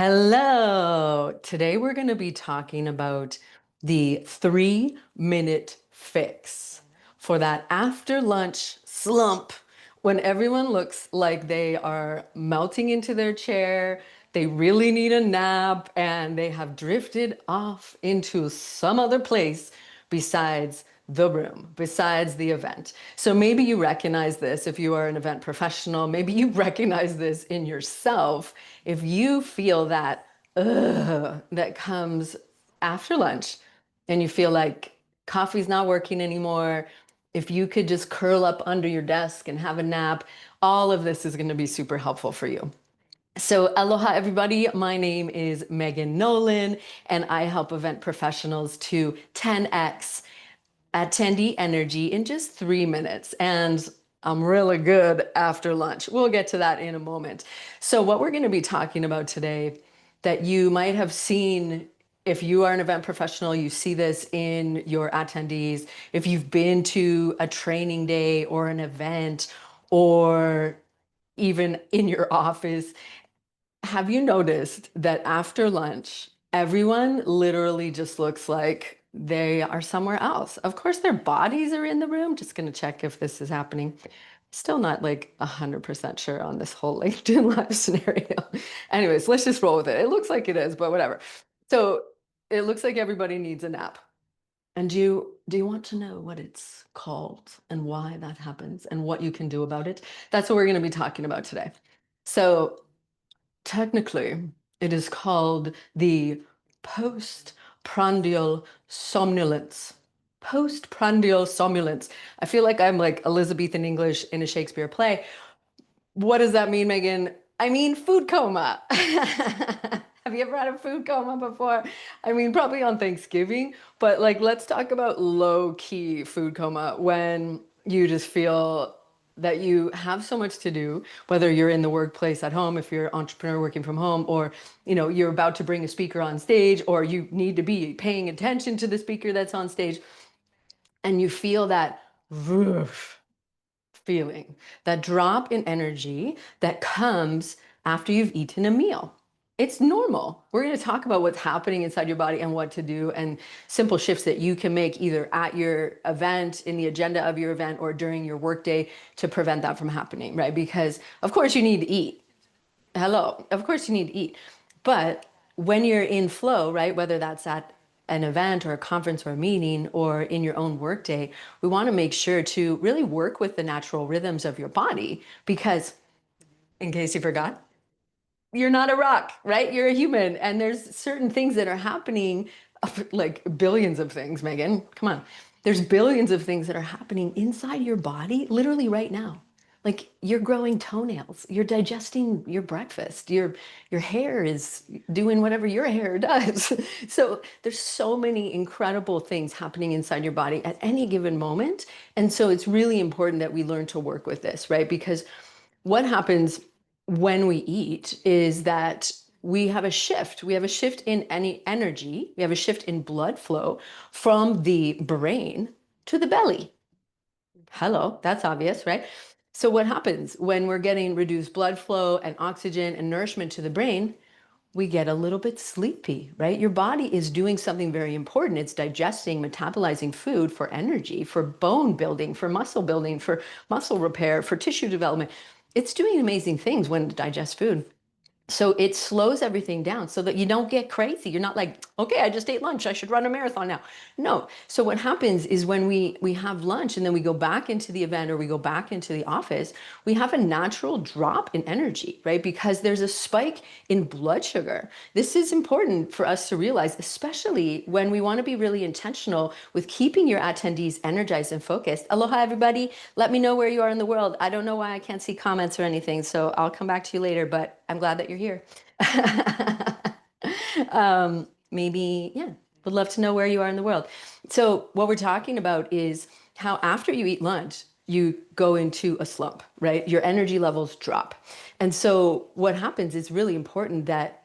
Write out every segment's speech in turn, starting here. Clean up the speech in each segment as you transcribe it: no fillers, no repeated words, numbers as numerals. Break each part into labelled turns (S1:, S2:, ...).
S1: Hello. Today we're going to be talking about the 3-minute fix for that after lunch slump when everyone looks like they are melting into their chair, they really need a nap, and they have drifted off into some other place besides the room, besides the event. So maybe you recognize this if you are an event professional. Maybe you recognize this in yourself. If you feel that that comes after lunch and you feel like coffee's not working anymore, if you could just curl up under your desk and have a nap, all of this is going to be super helpful for you. So aloha everybody, my name is Megan Nolan and I help event professionals to 10x attendee energy in just 3 minutes. And I'm really good after lunch. We'll get to that in a moment. So what we're going to be talking about today that you might have seen if you are an event professional, you see this in your attendees. If you've been to a training day or an event or even in your office, have you noticed that after lunch, everyone literally just looks like they are somewhere else? Of course, their bodies are in the room. Just going to check if this is happening. Still not like 100% sure on this whole LinkedIn Live scenario. Anyways, let's just roll with it. It looks like it is, but whatever. So it looks like everybody needs a nap. And do you want to know what it's called and why that happens and what you can do about it? That's what we're going to be talking about today. So technically, it is called the postprandial somnolence. Postprandial somnolence. I feel like I'm like Elizabethan English in a Shakespeare play. What does that mean, Megan? I mean food coma. Have you ever had a food coma before? I mean, probably on Thanksgiving, but like, let's talk about low key food coma when you just feel that you have so much to do, whether you're in the workplace at home, if you're an entrepreneur working from home, or you're about to bring a speaker on stage, or you need to be paying attention to the speaker that's on stage, and you feel that roof feeling, that drop in energy that comes after you've eaten a meal. It's normal. We're going to talk about what's happening inside your body and what to do and simple shifts that you can make either at your event, in the agenda of your event, or during your workday to prevent that from happening, right? Because of course you need to eat. Hello, of course you need to eat. But when you're in flow, right, whether that's at an event or a conference or a meeting or in your own workday, we want to make sure to really work with the natural rhythms of your body because, in case you forgot, you're not a rock, right? You're a human, and there's certain things that are happening, like billions of things, Megan. Come on. There's billions of things that are happening inside your body literally right now. Like you're growing toenails, you're digesting your breakfast, your hair is doing whatever your hair does. So there's so many incredible things happening inside your body at any given moment. And so it's really important that we learn to work with this, right? Because what happens when we eat is that we have a shift. We have a shift in any energy. We have a shift in blood flow from the brain to the belly. Hello, that's obvious, right? So what happens when we're getting reduced blood flow and oxygen and nourishment to the brain? We get a little bit sleepy, right? Your body is doing something very important. It's digesting, metabolizing food for energy, for bone building, for muscle repair, for tissue development. It's doing amazing things when it digests food. So it slows everything down so that you don't get crazy. You're not like, okay, I just ate lunch, I should run a marathon now. No. So what happens is when we have lunch and then we go back into the event or we go back into the office, we have a natural drop in energy, right? Because there's a spike in blood sugar. This is important for us to realize, especially when we want to be really intentional with keeping your attendees energized and focused. Aloha, everybody. Let me know where you are in the world. I don't know why I can't see comments or anything, so I'll come back to you later, but I'm glad that you're here. Maybe, yeah, would love to know where you are in the world. So what we're talking about is how after you eat lunch, you go into a slump, right? Your energy levels drop. And so what happens is really important that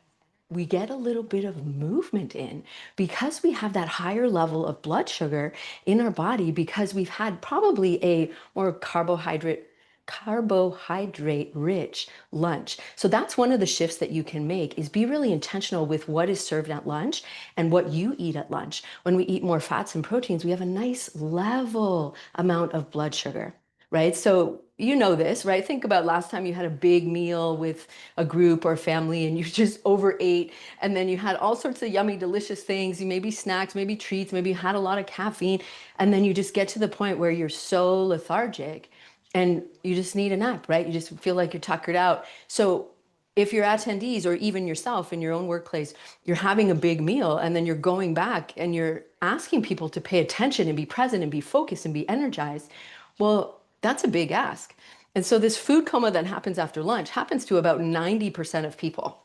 S1: we get a little bit of movement in because we have that higher level of blood sugar in our body because we've had probably a more carbohydrate carbohydrate rich lunch. So that's one of the shifts that you can make is be really intentional with what is served at lunch and what you eat at lunch. When we eat more fats and proteins, we have a nice level amount of blood sugar, right? So you know this, right? Think about last time you had a big meal with a group or family and you just overate and then you had all sorts of yummy, delicious things. You maybe snacks, maybe treats, maybe you had a lot of caffeine. And then you just get to the point where you're so lethargic and you just need a nap, right? You just feel like you're tuckered out. So if your attendees or even yourself in your own workplace, you're having a big meal and then you're going back and you're asking people to pay attention and be present and be focused and be energized, well, that's a big ask. And so this food coma that happens after lunch happens to about 90% of people.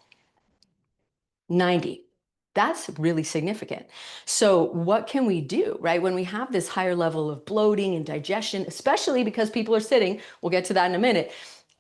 S1: 90. That's really significant. So what can we do, right? When we have this higher level of bloating and digestion, especially because people are sitting, we'll get to that in a minute.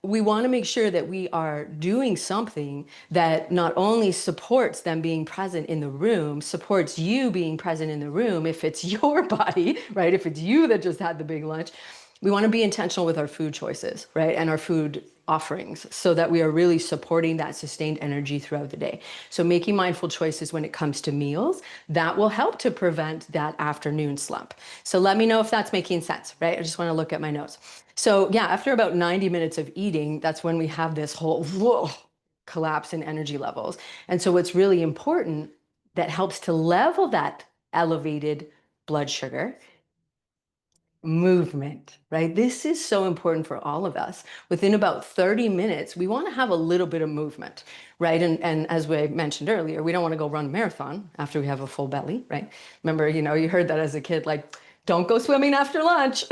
S1: We want to make sure that we are doing something that not only supports them being present in the room, supports you being present in the room, if it's your body, right? If it's you that just had the big lunch, we want to be intentional with our food choices, right? And our food offerings so that we are really supporting that sustained energy throughout the day. So making mindful choices when it comes to meals, that will help to prevent that afternoon slump. So let me know if that's making sense, right? I just want to look at my notes. So yeah, after about 90 minutes of eating, that's when we have this whole whoa, collapse in energy levels. And so what's really important that helps to level that elevated blood sugar movement, right? This is so important for all of us. Within about 30 minutes, we want to have a little bit of movement, right? And as we mentioned earlier, we don't want to go run a marathon after we have a full belly, right? Remember, you heard that as a kid, like, don't go swimming after lunch.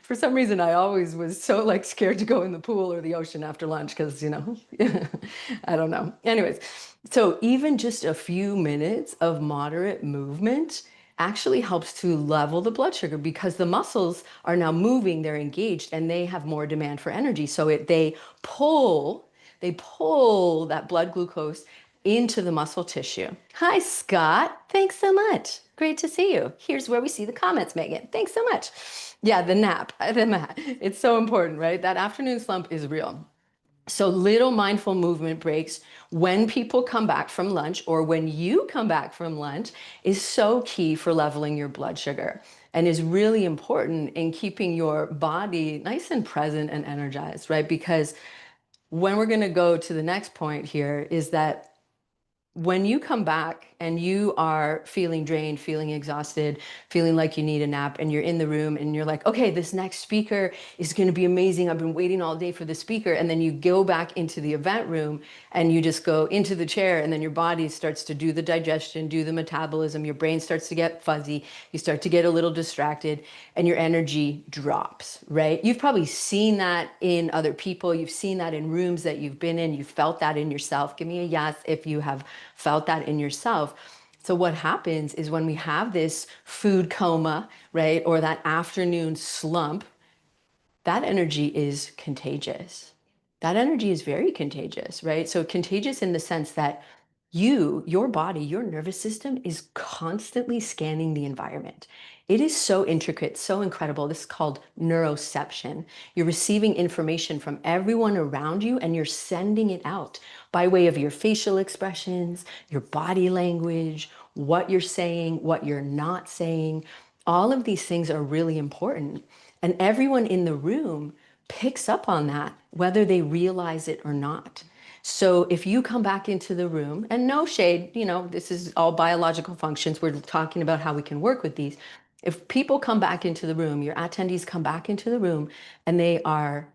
S1: For some reason, I always was so like scared to go in the pool or the ocean after lunch because, I don't know. Anyways, so even just a few minutes of moderate movement actually helps to level the blood sugar because the muscles are now moving, they're engaged, and they have more demand for energy. So they pull that blood glucose into the muscle tissue. Hi, Scott. Thanks so much. Great to see you. Here's where we see the comments, Megan. Thanks so much. Yeah, the nap, the mat. It's so important, right? That afternoon slump is real. So little mindful movement breaks when people come back from lunch or when you come back from lunch is so key for leveling your blood sugar and is really important in keeping your body nice and present and energized, right? Because when we're going to go to the next point here is that when you come back and you are feeling drained, feeling exhausted, feeling like you need a nap, and you're in the room and you're like, okay, this next speaker is going to be amazing. I've been waiting all day for the speaker. And then you go back into the event room and you just go into the chair and then your body starts to do the digestion, do the metabolism. Your brain starts to get fuzzy. You start to get a little distracted and your energy drops, right? You've probably seen that in other people. You've seen that in rooms that you've been in. You've felt that in yourself. Give me a yes if you have felt that in yourself. So what happens is when we have this food coma, right, or that afternoon slump, that energy is contagious. That energy is very contagious, right? So contagious in the sense that your body, your nervous system is constantly scanning the environment. It is so intricate, so incredible. This is called neuroception. You're receiving information from everyone around you and you're sending it out by way of your facial expressions, your body language, what you're saying, what you're not saying. All of these things are really important. And everyone in the room picks up on that, whether they realize it or not. So if you come back into the room, and no shade, this is all biological functions. We're talking about how we can work with these. If people come back into the room, your attendees come back into the room and they are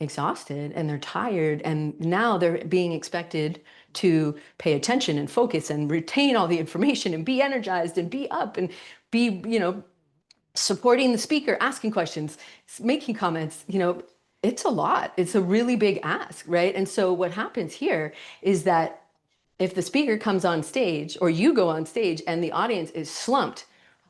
S1: exhausted and they're tired, and now they're being expected to pay attention and focus and retain all the information and be energized and be up and be, supporting the speaker, asking questions, making comments, it's a lot. It's a really big ask, right? And so what happens here is that if the speaker comes on stage or you go on stage and the audience is slumped,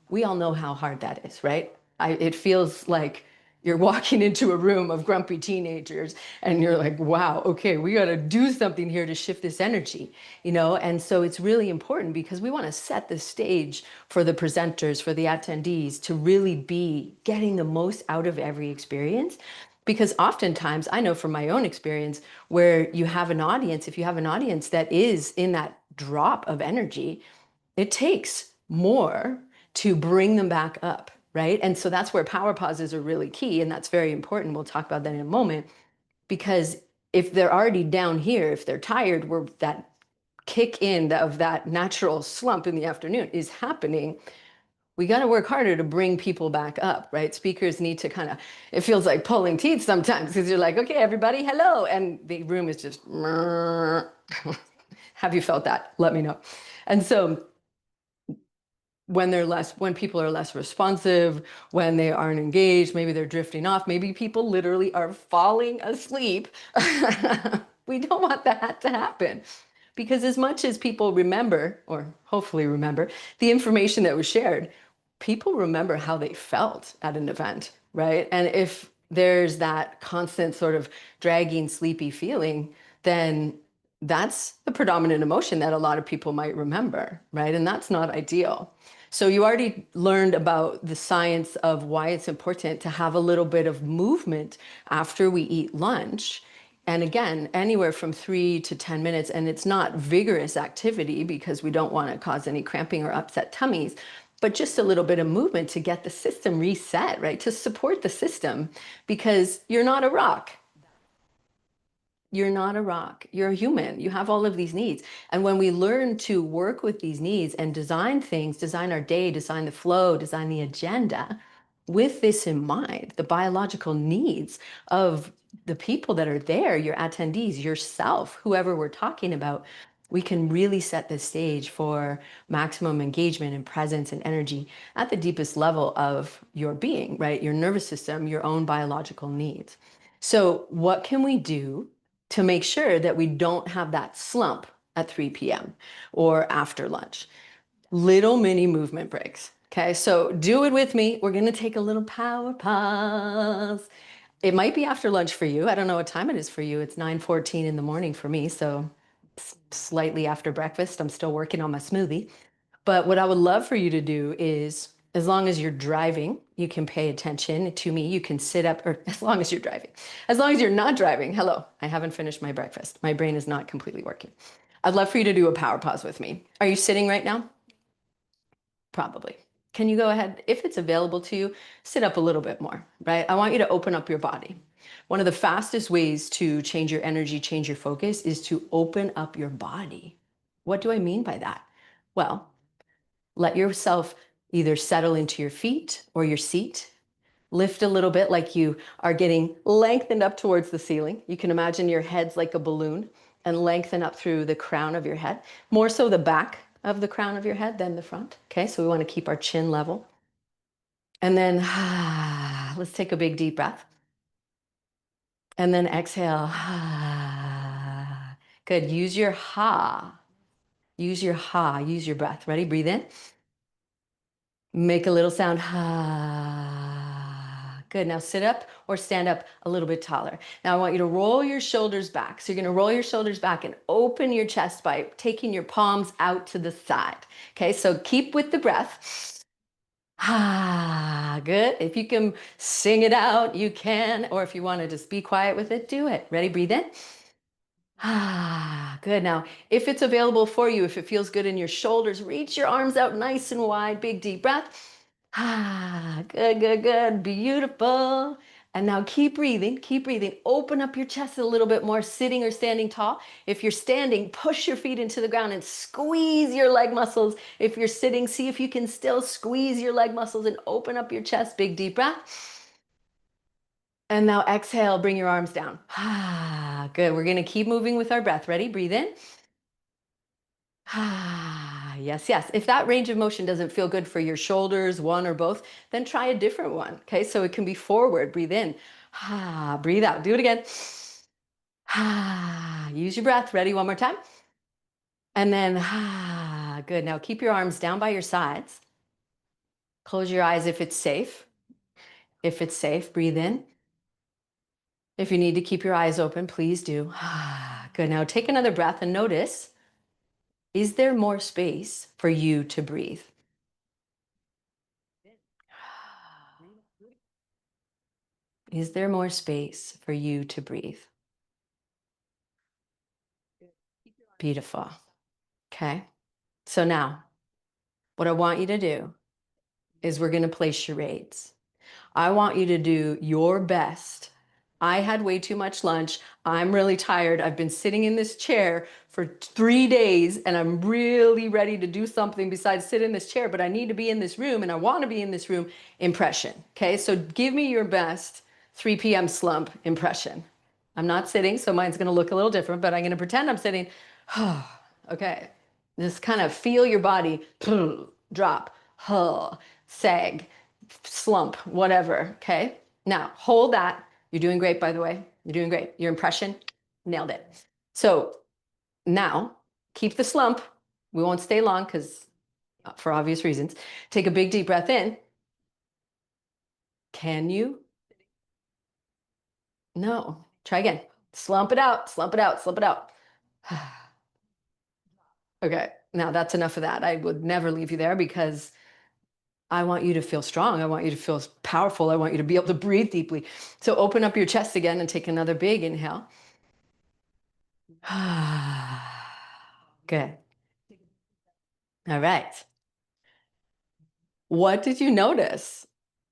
S1: we all know how hard that is, right? It feels like You're walking into a room of grumpy teenagers and you're like, wow, okay, we got to do something here to shift this energy, you know? And so it's really important because we want to set the stage for the presenters, for the attendees to really be getting the most out of every experience. Because oftentimes, I know from my own experience, where you have an audience, if you have an audience that is in that drop of energy, it takes more to bring them back up, right? And so that's where power pauses are really key. And that's very important. We'll talk about that in a moment. Because if they're already down here, if they're tired, where that kick in of that natural slump in the afternoon is happening, we got to work harder to bring people back up, right? Speakers need to kind of, it feels like pulling teeth sometimes because you're like, okay, everybody, hello. And the room is just, have you felt that? Let me know. And so when people are less responsive, when they aren't engaged, maybe they're drifting off, maybe people literally are falling asleep. We don't want that to happen. Because as much as people remember, or hopefully remember, the information that was shared, people remember how they felt at an event, right? And if there's that constant sort of dragging, sleepy feeling, then that's the predominant emotion that a lot of people might remember, right? And that's not ideal. So you already learned about the science of why it's important to have a little bit of movement after we eat lunch. And again, anywhere from 3 to 10 minutes, and it's not vigorous activity because we don't want to cause any cramping or upset tummies, but just a little bit of movement to get the system reset, right? To support the system because you're not a rock. You're not a rock. You're a human. You have all of these needs. And when we learn to work with these needs and design things, design our day, design the flow, design the agenda with this in mind, the biological needs of the people that are there, your attendees, yourself, whoever we're talking about, we can really set the stage for maximum engagement and presence and energy at the deepest level of your being, right? Your nervous system, your own biological needs. So, what can we do to make sure that we don't have that slump at 3 p.m. or after lunch? Little mini movement breaks. Okay, so do it with me. We're going to take a little power pause. It might be after lunch for you. I don't know what time it is for you. It's 9:14 in the morning for me, so slightly after breakfast. I'm still working on my smoothie. But what I would love for you to do is, as long as you're driving, you can pay attention to me. You can sit up, or as long as you're driving. As long as you're not driving, hello, I haven't finished my breakfast. My brain is not completely working. I'd love for you to do a power pause with me. Are you sitting right now? Probably. Can you go ahead, if it's available to you, sit up a little bit more, right? I want you to open up your body. One of the fastest ways to change your energy, change your focus is to open up your body. What do I mean by that? Well, let yourself either settle into your feet or your seat. Lift a little bit like you are getting lengthened up towards the ceiling. You can imagine your head's like a balloon and lengthen up through the crown of your head. More so the back of the crown of your head than the front. Okay, so we want to keep our chin level. And then let's take a big deep breath. And then exhale. Good. Use your ha. Use your ha. Use your breath. Ready? Breathe in. Make a little sound. Good. Now sit up or stand up a little bit taller. Now I want you to roll your shoulders back. So you're going to roll your shoulders back and open your chest by taking your palms out to the side. Okay. So keep with the breath. Good. If you can sing it out, you can. Or if you want to just be quiet with it, do it. Ready? Breathe in. Good. Now, if it's available for you, if it feels good in your shoulders, reach your arms out nice and wide. Big deep breath. Good, good, good. Beautiful. And now keep breathing, keep breathing. Open up your chest a little bit more, sitting or standing tall. If you're standing, push your feet into the ground and squeeze your leg muscles. If you're sitting, see if you can still squeeze your leg muscles and open up your chest. Big deep breath. And now exhale, bring your arms down. Good. We're going to keep moving with our breath. Ready? Breathe in. Yes, yes. If that range of motion doesn't feel good for your shoulders, one or both, then try a different one. Okay, so it can be forward. Breathe in. Breathe out. Do it again. Use your breath. Ready? One more time. And then, good. Now keep your arms down by your sides. Close your eyes if it's safe. If it's safe, breathe in. If you need to keep your eyes open, please do. Good. Now take another breath and notice, is there more space for you to breathe? Is there more space for you to breathe? Beautiful. Okay. So now, what I want you to do is we're going to play charades. I want you to do your best. I had way too much lunch. I'm really tired. I've been sitting in this chair for 3 days and I'm really ready to do something besides sit in this chair, but I need to be in this room and I want to be in this room. Impression. Okay. So give me your best 3 p.m. slump impression. I'm not sitting, so mine's going to look a little different, but I'm going to pretend I'm sitting. Okay. Just kind of feel your body drop, sag, slump, whatever. Okay. Now hold that. You're doing great, by the way. You're doing great. Your impression, nailed it. So now keep the slump. We won't stay long because for obvious reasons. Take a big deep breath in. Can you? No. Try again. Slump it out, slump it out, slump it out. Okay. Now that's enough of that. I would never leave you there because I want you to feel strong. I want you to feel powerful. I want you to be able to breathe deeply. So open up your chest again and take another big inhale. Good. All right. What did you notice?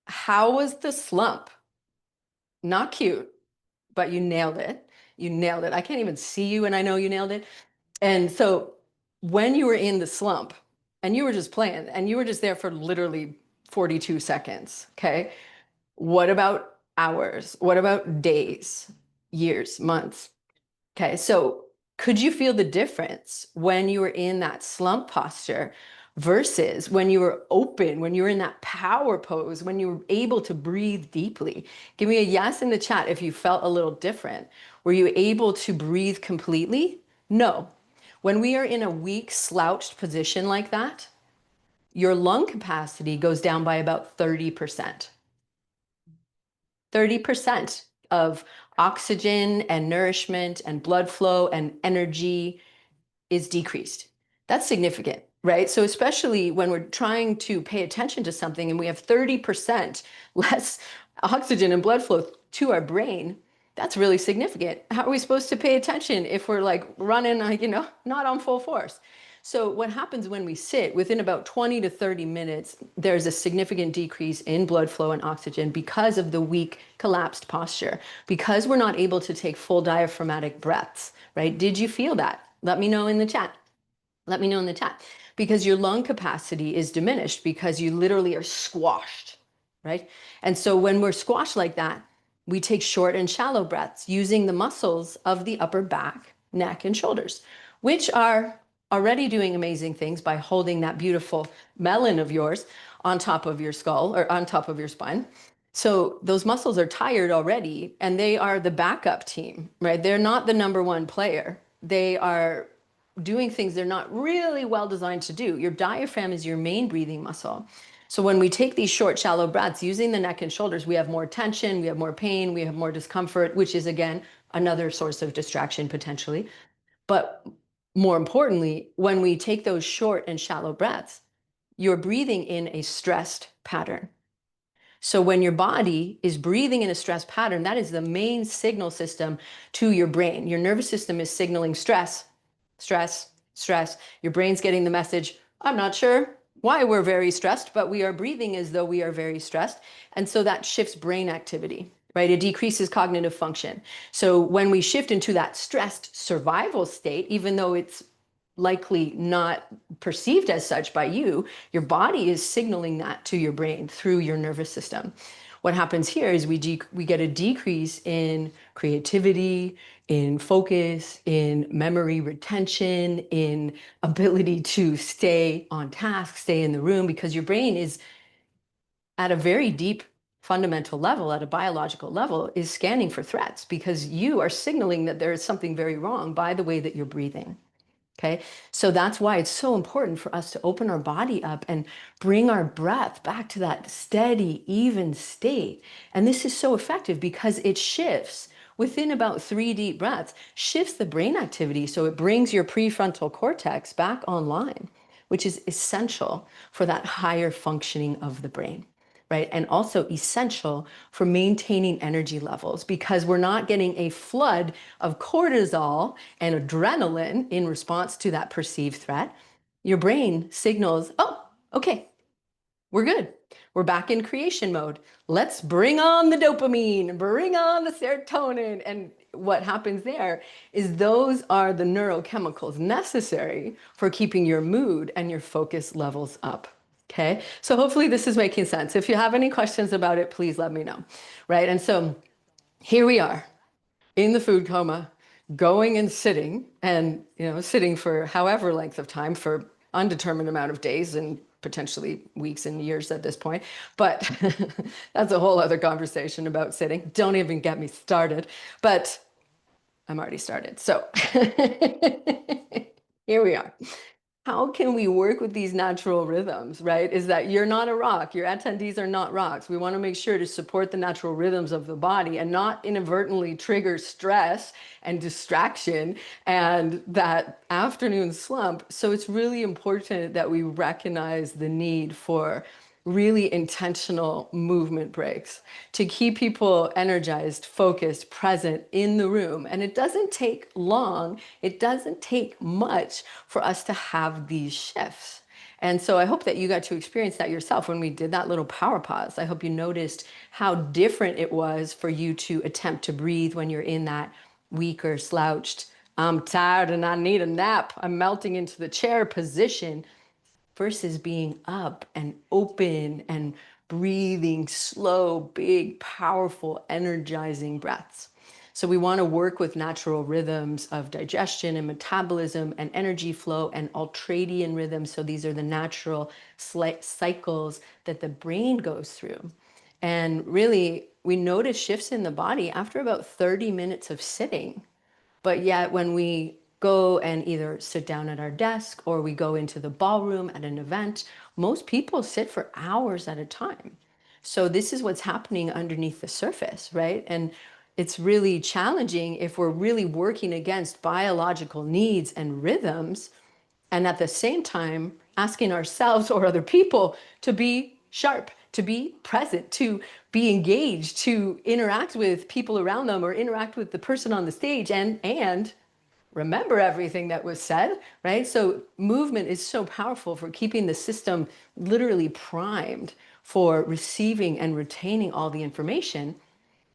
S1: How was the slump? Not cute, but you nailed it. You nailed it. I can't even see you, and I know you nailed it. And so when you were in the slump and you were just playing and you were just there for literally 42 seconds, okay? What about hours? What about days, years, months? Okay, so could you feel the difference when you were in that slump posture versus when you were open, when you were in that power pose, when you were able to breathe deeply? Give me a yes in the chat if you felt a little different. Were you able to breathe completely? No. When we are in a weak, slouched position like that, your lung capacity goes down by about 30%. 30% of oxygen and nourishment and blood flow and energy is decreased. That's significant, right? So especially when we're trying to pay attention to something and we have 30% less oxygen and blood flow to our brain, that's really significant. How are we supposed to pay attention if we're like running, not on full force? So what happens when we sit, within about 20 to 30 minutes, there's a significant decrease in blood flow and oxygen because of the weak, collapsed posture, because we're not able to take full diaphragmatic breaths, right? Did you feel that? Let me know in the chat. Let me know in the chat. Because your lung capacity is diminished because you literally are squashed, right? And so when we're squashed like that, we take short and shallow breaths using the muscles of the upper back, neck, and shoulders, which are already doing amazing things by holding that beautiful melon of yours on top of your skull or on top of your spine. So those muscles are tired already, and they are the backup team, right? They're not the number one player. They are doing things they're not really well designed to do. Your diaphragm is your main breathing muscle. So when we take these short, shallow breaths using the neck and shoulders, we have more tension, we have more pain, we have more discomfort, which is again another source of distraction potentially. But more importantly, when we take those short and shallow breaths, you're breathing in a stressed pattern. So when your body is breathing in a stress pattern, that is the main signal system to your brain. Your nervous system is signaling stress, stress, stress. Your brain's getting the message, I'm not sure why we're very stressed, but we are breathing as though we are very stressed. And so that shifts brain activity, right? It decreases cognitive function. So when we shift into that stressed survival state, even though it's likely not perceived as such by you, your body is signaling that to your brain through your nervous system. What happens here is we get a decrease in creativity, in focus, in memory retention, in ability to stay on task, stay in the room, because your brain is at a very deep fundamental level, at a biological level, is scanning for threats because you are signaling that there is something very wrong by the way that you're breathing. Okay, so that's why it's so important for us to open our body up and bring our breath back to that steady, even state. And this is so effective because it shifts within about 3 deep breaths, shifts the brain activity. So it brings your prefrontal cortex back online, which is essential for that higher functioning of the brain, right? And also essential for maintaining energy levels because we're not getting a flood of cortisol and adrenaline in response to that perceived threat. Your brain signals, oh, okay, we're good. We're back in creation mode. Let's bring on the dopamine, bring on the serotonin. And what happens there is those are the neurochemicals necessary for keeping your mood and your focus levels up. Okay, so hopefully this is making sense. If you have any questions about it, please let me know. Right, and so here we are in the food coma, going and sitting, and sitting for however length of time, for undetermined amount of days and potentially weeks and years at this point. But that's a whole other conversation about sitting. Don't even get me started. But I'm already started. So here we are. How can we work with these natural rhythms, right? Is that you're not a rock. Your attendees are not rocks. We want to make sure to support the natural rhythms of the body and not inadvertently trigger stress and distraction and that afternoon slump. So it's really important that we recognize the need for really intentional movement breaks to keep people energized, focused, present in the room. And it doesn't take long, it doesn't take much for us to have these shifts. And so I hope that you got to experience that yourself when we did that little power pause. I hope you noticed how different it was for you to attempt to breathe when you're in that weak or slouched, I'm tired and I need a nap, I'm melting into the chair position, versus being up and open and breathing slow, big, powerful, energizing breaths. So we want to work with natural rhythms of digestion and metabolism and energy flow and ultradian rhythms. So these are the natural cycles that the brain goes through. And really, we notice shifts in the body after about 30 minutes of sitting. But yet when we go and either sit down at our desk or we go into the ballroom at an event, most people sit for hours at a time. So this is what's happening underneath the surface, right? And it's really challenging if we're really working against biological needs and rhythms, and at the same time asking ourselves or other people to be sharp, to be present, to be engaged, to interact with people around them or interact with the person on the stage and remember everything that was said, right? So movement is so powerful for keeping the system literally primed for receiving and retaining all the information,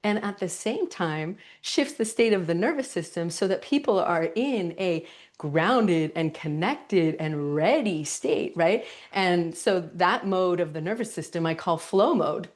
S1: and at the same time shifts the state of the nervous system so that people are in a grounded and connected and ready state, right? And so that mode of the nervous system I call flow mode.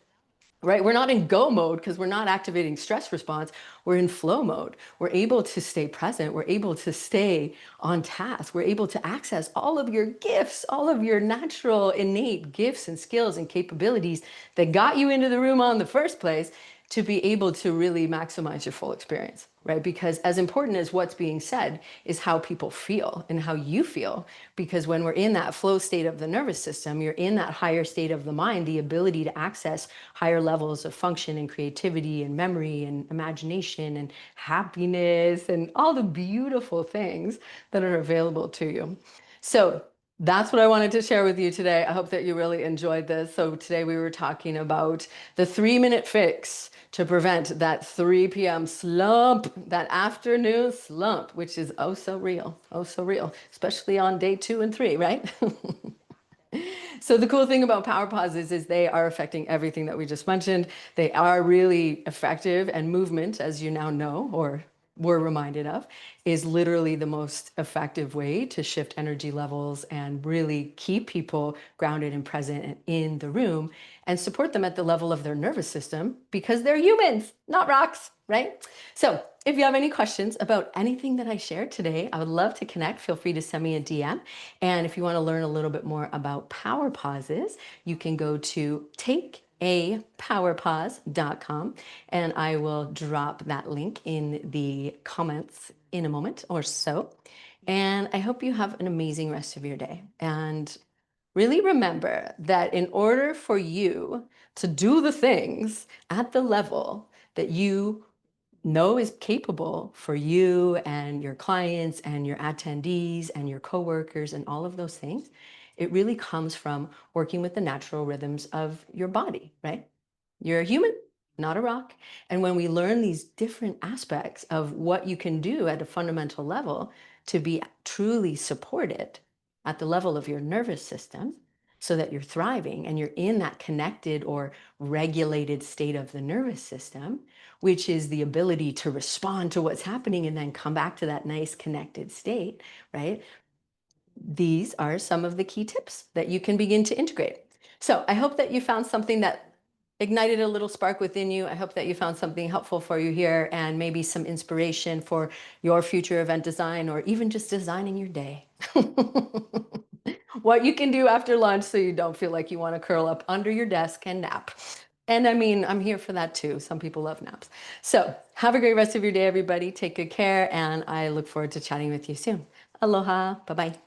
S1: Right? We're not in go mode because we're not activating stress response. We're in flow mode. We're able to stay present. We're able to stay on task. We're able to access all of your gifts, all of your natural innate gifts and skills and capabilities that got you into the room on the first place, to be able to really maximize your full experience, right? Because as important as what's being said is how people feel and how you feel. Because when we're in that flow state of the nervous system, you're in that higher state of the mind, the ability to access higher levels of function and creativity and memory and imagination and happiness and all the beautiful things that are available to you. So that's what I wanted to share with you today. I hope that you really enjoyed this. So today we were talking about the 3-minute fix to prevent that 3 p.m. slump, that afternoon slump, which is oh so real, especially on day 2 and 3, right? So the cool thing about power pauses is they are affecting everything that we just mentioned. They are really effective, and movement, as you now know, or were reminded of, is literally the most effective way to shift energy levels and really keep people grounded and present and in the room and support them at the level of their nervous system because they're humans, not rocks, right? So if you have any questions about anything that I shared today, I would love to connect. Feel free to send me a DM. And if you want to learn a little bit more about power pauses, you can go to takeapowerpause.com, and I will drop that link in the comments in a moment or so. And I hope you have an amazing rest of your day. And really remember that in order for you to do the things at the level that you know is capable for you and your clients and your attendees and your coworkers and all of those things, it really comes from working with the natural rhythms of your body, right? You're a human, not a rock. And when we learn these different aspects of what you can do at a fundamental level to be truly supported at the level of your nervous system, so that you're thriving and you're in that connected or regulated state of the nervous system, which is the ability to respond to what's happening and then come back to that nice connected state, right? These are some of the key tips that you can begin to integrate. So I hope that you found something that ignited a little spark within you. I hope that you found something helpful for you here and maybe some inspiration for your future event design or even just designing your day. What you can do after lunch so you don't feel like you want to curl up under your desk and nap. And I mean, I'm here for that too. Some people love naps. So have a great rest of your day, everybody. Take good care, and I look forward to chatting with you soon. Aloha. Bye-bye.